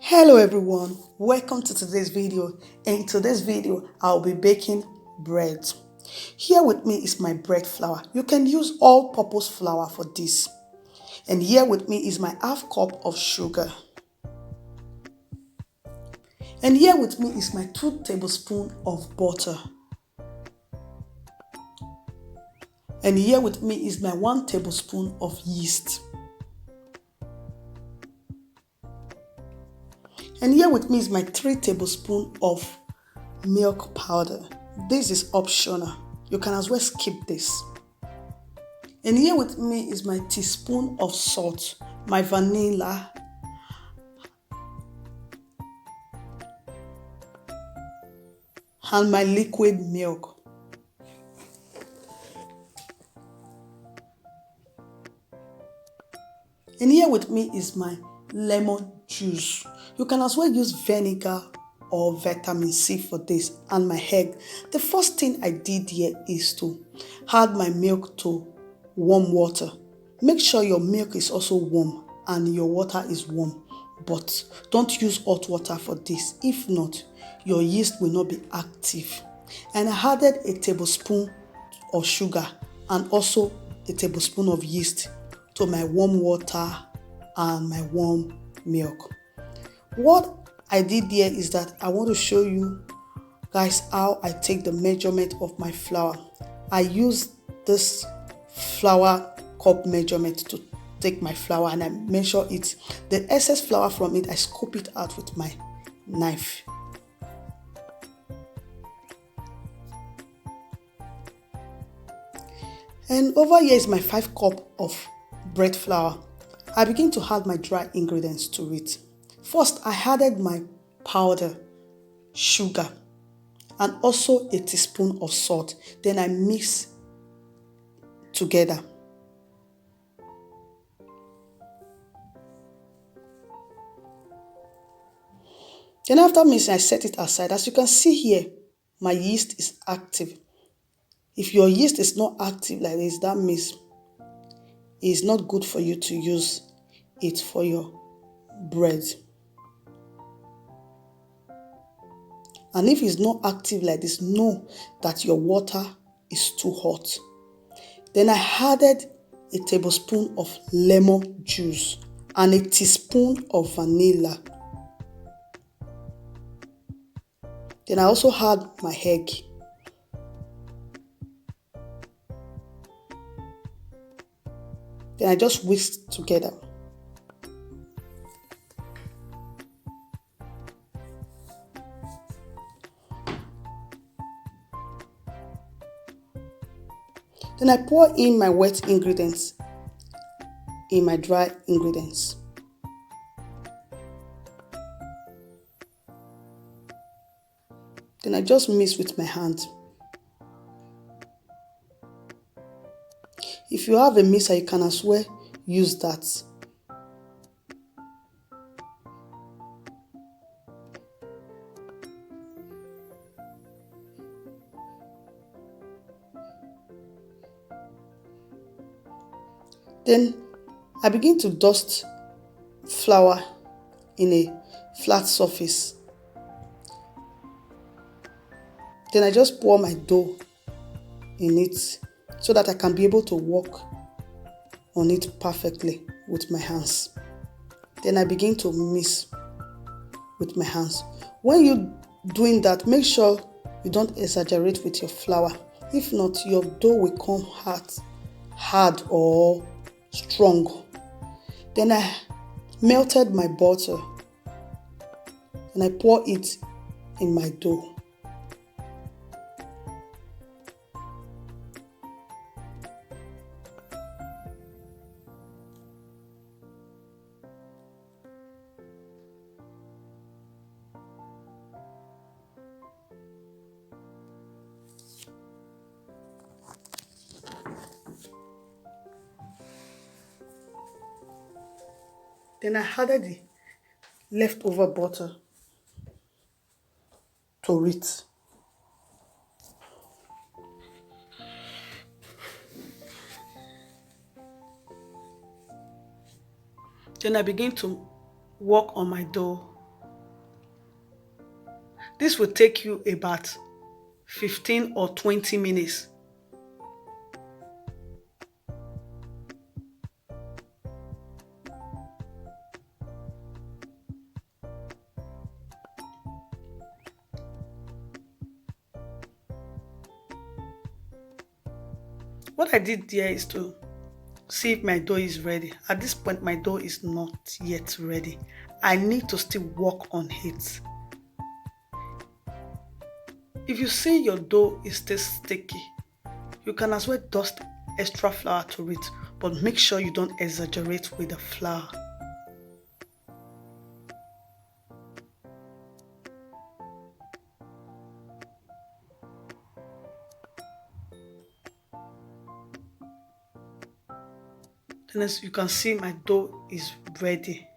Hello everyone, welcome to today's video. In today's video I'll be baking bread. Here with me is my bread flour. You can use all-purpose flour for this. And here with me is my half cup of sugar. And here with me is my 2 tablespoons of butter. And here with me is my 1 tablespoon of yeast. And here with me is my 3 tablespoons of milk powder. This is optional. You can as well skip this. And here with me is my teaspoon of salt, my vanilla, and my liquid milk. And here with me is my lemon juice. You can as well use vinegar or vitamin C for this, and my egg. The first thing I did here is to add my milk to warm water. Make sure your milk is also warm and your water is warm, but don't use hot water for this. If not, your yeast will not be active. And I added a tablespoon of sugar and also a tablespoon of yeast to my warm water and my warm milk. What I did here is that I want to show you guys how I take the measurement of my flour. I use this flour cup measurement to take my flour and I measure it. The excess flour from it, I scoop it out with my knife. And over here is my 5 cups of bread flour. I begin to add my dry ingredients to it. First, I added my powder, sugar, and also a teaspoon of salt. Then I mix together. Then after mixing, I set it aside. As you can see here, my yeast is active. If your yeast is not active like this, that means it's not good for you to use it for your bread. And if it's not active like this, know that your water is too hot. Then I added a tablespoon of lemon juice and a teaspoon of vanilla. Then I also add my egg. Then I just whisk together. Then I pour in my wet ingredients in my dry ingredients. Then I just mix with my hand. If you have a mixer, you can as well use that. Then I begin to dust flour in a flat surface. Then I just pour my dough in it so that I can be able to work on it perfectly with my hands. Then I begin to mix with my hands. When you're doing that, make sure you don't exaggerate with your flour. If not, your dough will come hard or strong. Then I melted my butter and I pour it in my dough. Then I added the leftover butter to it. Then I begin to work on my dough This will take you about 15 or 20 minutes. What I did there is to see if my dough is ready. At this point, my dough is not yet ready. I need to still work on it. If you see your dough is still sticky, you can as well dust extra flour to it, but make sure you don't exaggerate with the flour. Then as you can see, my dough is ready.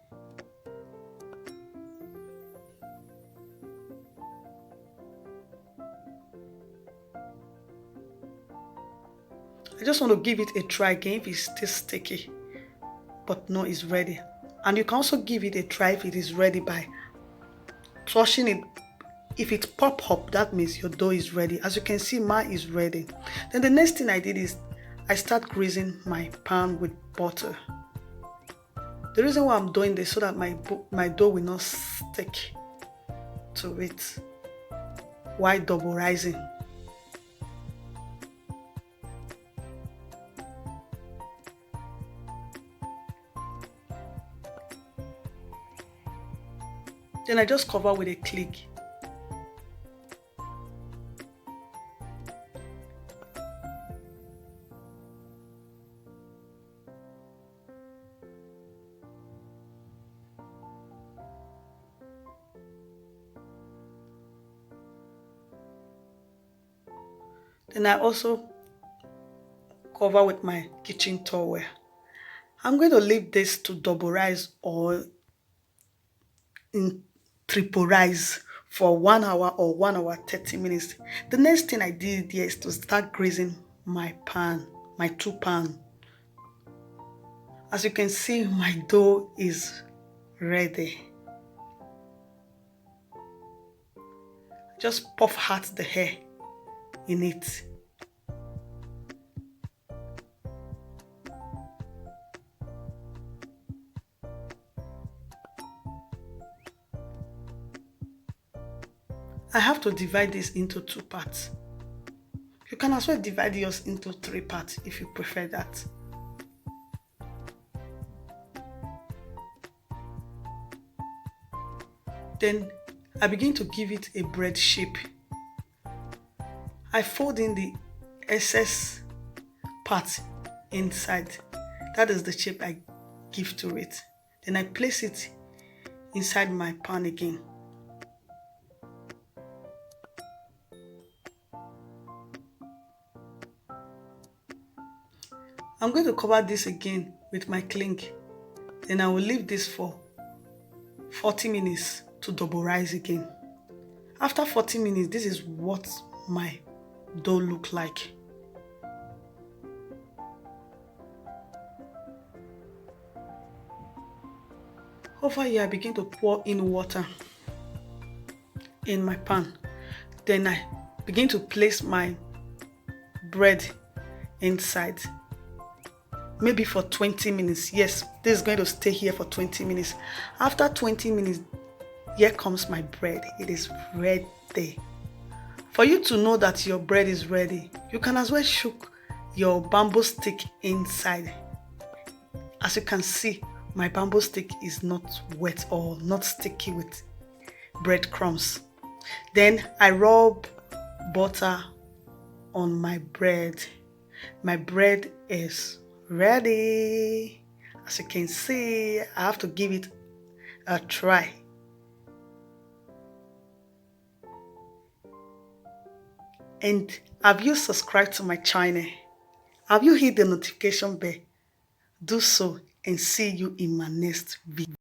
I just want to give it a try again if it's still sticky, but no, it's ready. And you can also give it a try if it is ready by touching it. If it pop up, that means your dough is ready. As you can see, mine is ready. Then the next thing I did is I start greasing my pan with butter. The reason why I'm doing this so that my dough will not stick to it while double rising. Then I just cover with a click. Then I also cover with my kitchen towel. I'm going to leave this to double rise or in triple rise for 1 hour or 1 hour 30 minutes. The next thing I did here is to start greasing my pan, my 2 pan. As you can see, my dough is ready. Just puff out the hair in it. I have to divide this into 2 parts. You can as well divide yours into 3 parts if you prefer that. Then I begin to give it a bread shape. I fold in the excess part inside. That is the shape I give to it. Then I place it inside my pan again. I'm going to cover this again with my cling. Then I will leave this for 40 minutes to double rise again. After 40 minutes, this is what my dough look like. Over here, I begin to pour in water in my pan. Then I begin to place my bread inside. Maybe for 20 minutes. Yes, this is going to stay here for 20 minutes. After 20 minutes, here comes my bread. It is ready. For you to know that your bread is ready, you can as well shook your bamboo stick inside. As you can see, my bamboo stick is not wet or not sticky with breadcrumbs. Then I rub butter on my bread. My bread is ready. As you can see, I have to give it a try. And have you subscribed to my channel? Have you hit the notification bell? Do so and see you in my next video.